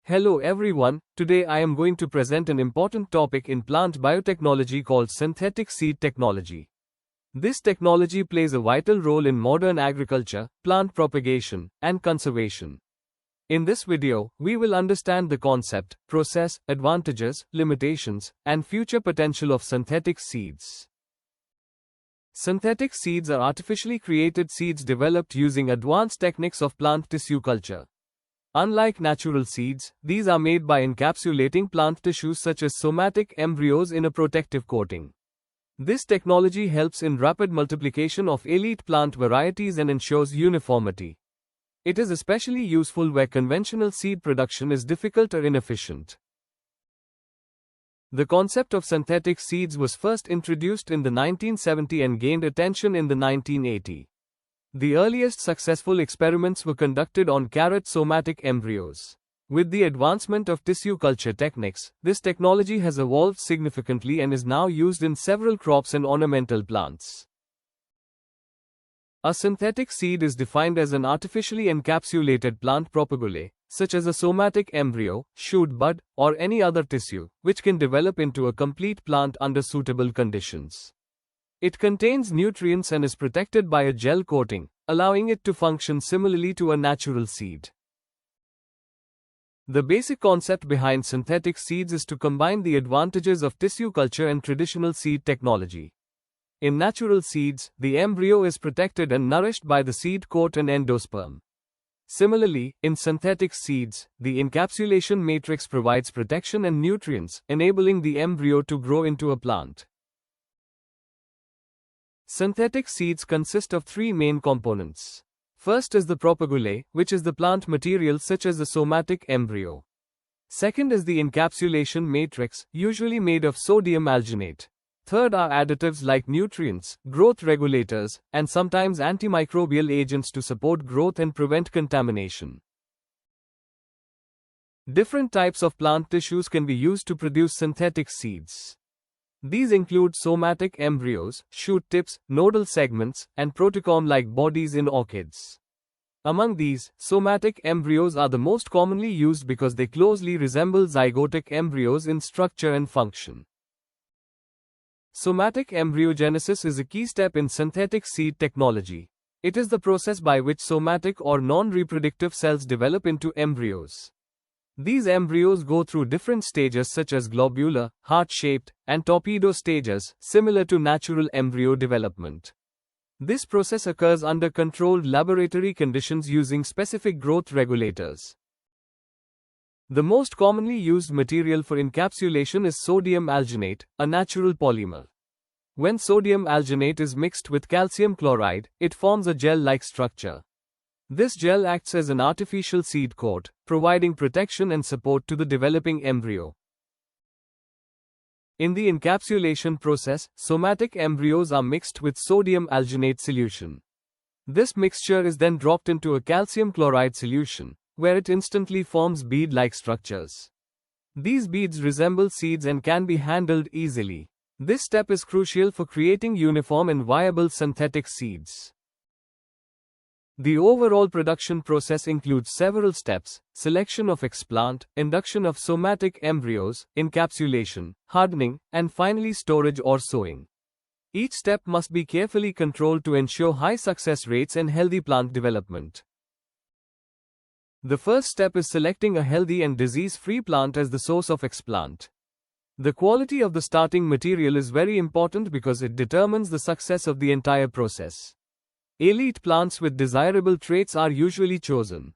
Hello everyone, today I am going to present an important topic in plant biotechnology called synthetic seed technology. This technology plays a vital role in modern agriculture, plant propagation, and conservation. In this video, we will understand the concept, process, advantages, limitations, and future potential of synthetic seeds. Synthetic seeds are artificially created seeds developed using advanced techniques of plant tissue culture. Unlike natural seeds, these are made by encapsulating plant tissues such as somatic embryos in a protective coating. This technology helps in rapid multiplication of elite plant varieties and ensures uniformity. It is especially useful where conventional seed production is difficult or inefficient. The concept of synthetic seeds was first introduced in the 1970s and gained attention in the 1980s. The earliest successful experiments were conducted on carrot somatic embryos. With the advancement of tissue culture techniques, this technology has evolved significantly and is now used in several crops and ornamental plants. A synthetic seed is defined as an artificially encapsulated plant propagule, such as a somatic embryo, shoot bud, or any other tissue, which can develop into a complete plant under suitable conditions. It contains nutrients and is protected by a gel coating, allowing it to function similarly to a natural seed. The basic concept behind synthetic seeds is to combine the advantages of tissue culture and traditional seed technology. In natural seeds, the embryo is protected and nourished by the seed coat and endosperm. Similarly, in synthetic seeds, the encapsulation matrix provides protection and nutrients, enabling the embryo to grow into a plant. Synthetic seeds consist of three main components. First is the propagule, which is the plant material such as the somatic embryo. Second is the encapsulation matrix, usually made of sodium alginate. Third are additives like nutrients, growth regulators, and sometimes antimicrobial agents to support growth and prevent contamination. Different types of plant tissues can be used to produce synthetic seeds. These include somatic embryos, shoot tips, nodal segments, and protocorm-like bodies in orchids. Among these, somatic embryos are the most commonly used because they closely resemble zygotic embryos in structure and function. Somatic embryogenesis is a key step in synthetic seed technology. It is the process by which somatic or non-reproductive cells develop into embryos. These embryos go through different stages such as globular, heart-shaped, and torpedo stages, similar to natural embryo development. This process occurs under controlled laboratory conditions using specific growth regulators. The most commonly used material for encapsulation is sodium alginate, a natural polymer. When sodium alginate is mixed with calcium chloride, it forms a gel-like structure. This gel acts as an artificial seed coat, providing protection and support to the developing embryo. In the encapsulation process, somatic embryos are mixed with sodium alginate solution. This mixture is then dropped into a calcium chloride solution, where it instantly forms bead-like structures. These beads resemble seeds and can be handled easily. This step is crucial for creating uniform and viable synthetic seeds. The overall production process includes several steps: selection of explant, induction of somatic embryos, encapsulation, hardening, and finally storage or sowing. Each step must be carefully controlled to ensure high success rates and healthy plant development. The first step is selecting a healthy and disease-free plant as the source of explant. The quality of the starting material is very important because it determines the success of the entire process. Elite plants with desirable traits are usually chosen.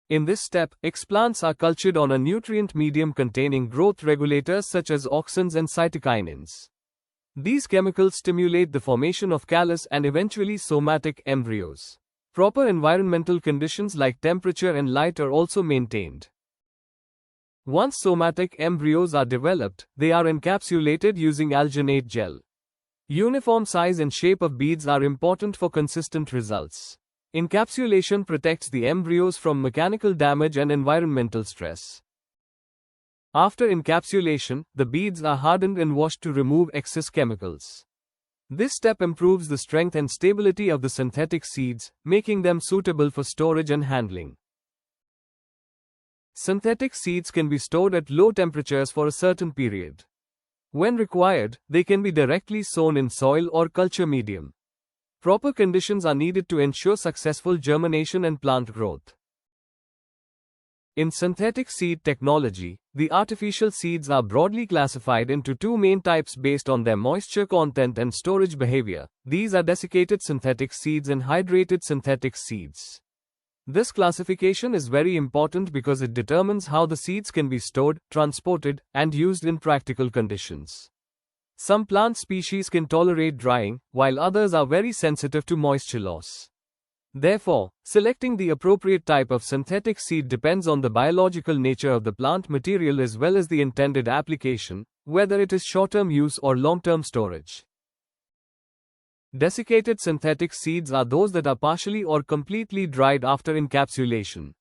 In this step, explants are cultured on a nutrient medium containing growth regulators such as auxins and cytokinins. These chemicals stimulate the formation of callus and eventually somatic embryos. Proper environmental conditions like temperature and light are also maintained. Once somatic embryos are developed, they are encapsulated using alginate gel. Uniform size and shape of beads are important for consistent results. Encapsulation protects the embryos from mechanical damage and environmental stress. After encapsulation, the beads are hardened and washed to remove excess chemicals. This step improves the strength and stability of the synthetic seeds, making them suitable for storage and handling. Synthetic seeds can be stored at low temperatures for a certain period. When required, they can be directly sown in soil or culture medium. Proper conditions are needed to ensure successful germination and plant growth. In synthetic seed technology, the artificial seeds are broadly classified into two main types based on their moisture content and storage behavior. These are desiccated synthetic seeds and hydrated synthetic seeds. This classification is very important because it determines how the seeds can be stored, transported, and used in practical conditions. Some plant species can tolerate drying, while others are very sensitive to moisture loss. Therefore, selecting the appropriate type of synthetic seed depends on the biological nature of the plant material as well as the intended application, whether it is short-term use or long-term storage. Desiccated synthetic seeds are those that are partially or completely dried after encapsulation.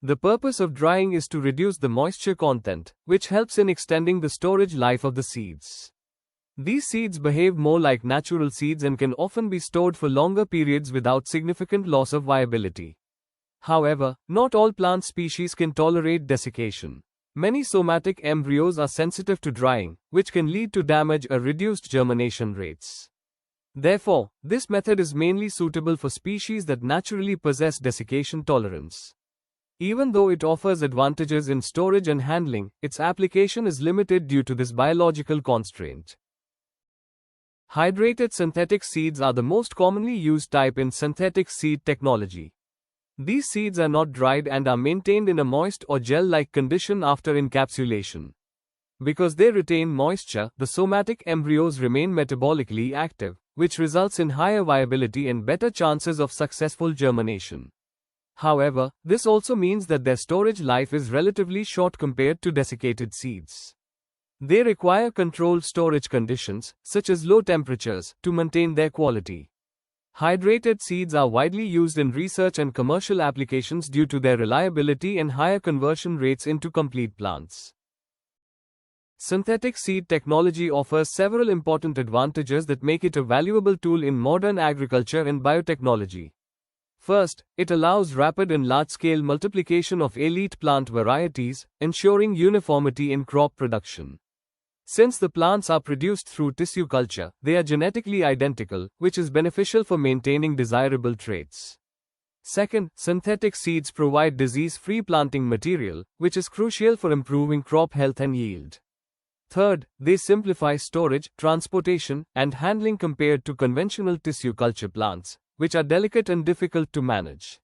The purpose of drying is to reduce the moisture content, which helps in extending the storage life of the seeds. These seeds behave more like natural seeds and can often be stored for longer periods without significant loss of viability. However, not all plant species can tolerate desiccation. Many somatic embryos are sensitive to drying, which can lead to damage or reduced germination rates. Therefore, this method is mainly suitable for species that naturally possess desiccation tolerance. Even though it offers advantages in storage and handling, its application is limited due to this biological constraint. Hydrated synthetic seeds are the most commonly used type in synthetic seed technology. These seeds are not dried and are maintained in a moist or gel-like condition after encapsulation. Because they retain moisture, the somatic embryos remain metabolically active, which results in higher viability and better chances of successful germination. However, this also means that their storage life is relatively short compared to desiccated seeds. They require controlled storage conditions, such as low temperatures, to maintain their quality. Hydrated seeds are widely used in research and commercial applications due to their reliability and higher conversion rates into complete plants. Synthetic seed technology offers several important advantages that make it a valuable tool in modern agriculture and biotechnology. First, it allows rapid and large-scale multiplication of elite plant varieties, ensuring uniformity in crop production. Since the plants are produced through tissue culture, they are genetically identical, which is beneficial for maintaining desirable traits. Second, synthetic seeds provide disease-free planting material, which is crucial for improving crop health and yield. Third, they simplify storage, transportation, and handling compared to conventional tissue culture plants, which are delicate and difficult to manage.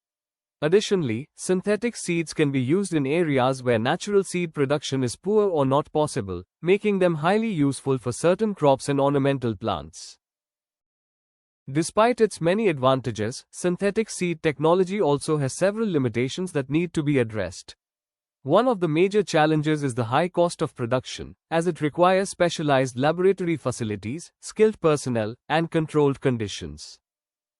Additionally, synthetic seeds can be used in areas where natural seed production is poor or not possible, making them highly useful for certain crops and ornamental plants. Despite its many advantages, synthetic seed technology also has several limitations that need to be addressed. One of the major challenges is the high cost of production, as it requires specialized laboratory facilities, skilled personnel, and controlled conditions.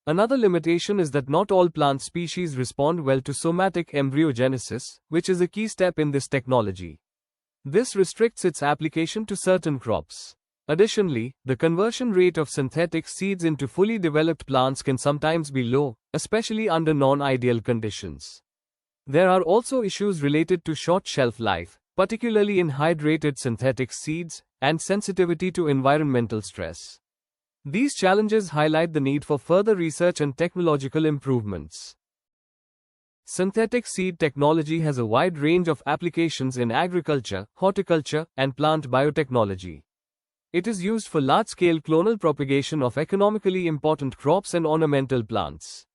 Another limitation is that not all plant species respond well to somatic embryogenesis, which is a key step in this technology. This restricts its application to certain crops. Additionally, the conversion rate of synthetic seeds into fully developed plants can sometimes be low, especially under non-ideal conditions. There are also issues related to short shelf life, particularly in hydrated synthetic seeds, and sensitivity to environmental stress. These challenges highlight the need for further research and technological improvements. Synthetic seed technology has a wide range of applications in agriculture, horticulture, and plant biotechnology. It is used for large-scale clonal propagation of economically important crops and ornamental plants.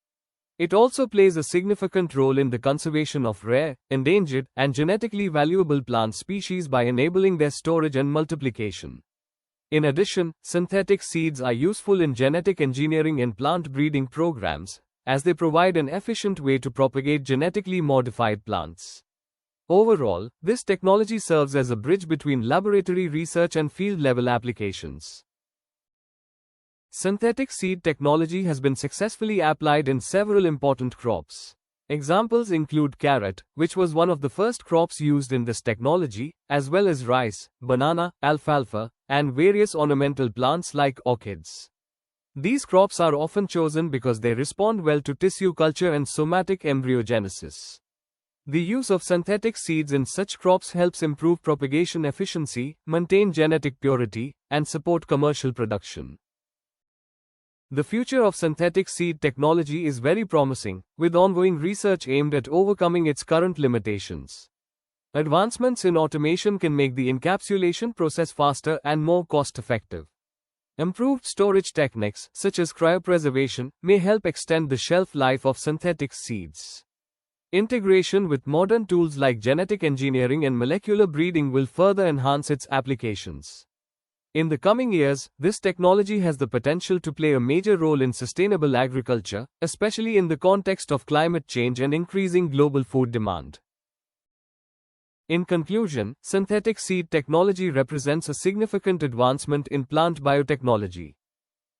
It also plays a significant role in the conservation of rare, endangered, and genetically valuable plant species by enabling their storage and multiplication. In addition, synthetic seeds are useful in genetic engineering and plant breeding programs, as they provide an efficient way to propagate genetically modified plants. Overall, this technology serves as a bridge between laboratory research and field-level applications. Synthetic seed technology has been successfully applied in several important crops. Examples include carrot, which was one of the first crops used in this technology, as well as rice, banana, alfalfa, and various ornamental plants like orchids. These crops are often chosen because they respond well to tissue culture and somatic embryogenesis. The use of synthetic seeds in such crops helps improve propagation efficiency, maintain genetic purity, and support commercial production. The future of synthetic seed technology is very promising, with ongoing research aimed at overcoming its current limitations. Advancements in automation can make the encapsulation process faster and more cost-effective. Improved storage techniques, such as cryopreservation, may help extend the shelf life of synthetic seeds. Integration with modern tools like genetic engineering and molecular breeding will further enhance its applications. In the coming years, this technology has the potential to play a major role in sustainable agriculture, especially in the context of climate change and increasing global food demand. In conclusion, synthetic seed technology represents a significant advancement in plant biotechnology.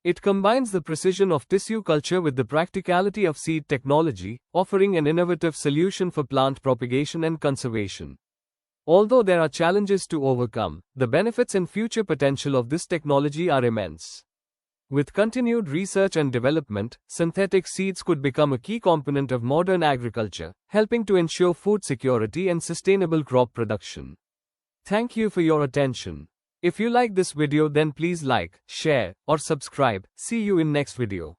It combines the precision of tissue culture with the practicality of seed technology, offering an innovative solution for plant propagation and conservation. Although there are challenges to overcome, the benefits and future potential of this technology are immense. With continued research and development, synthetic seeds could become a key component of modern agriculture, helping to ensure food security and sustainable crop production. Thank you for your attention. If you like this video, then please like, share, or subscribe. See you in next video.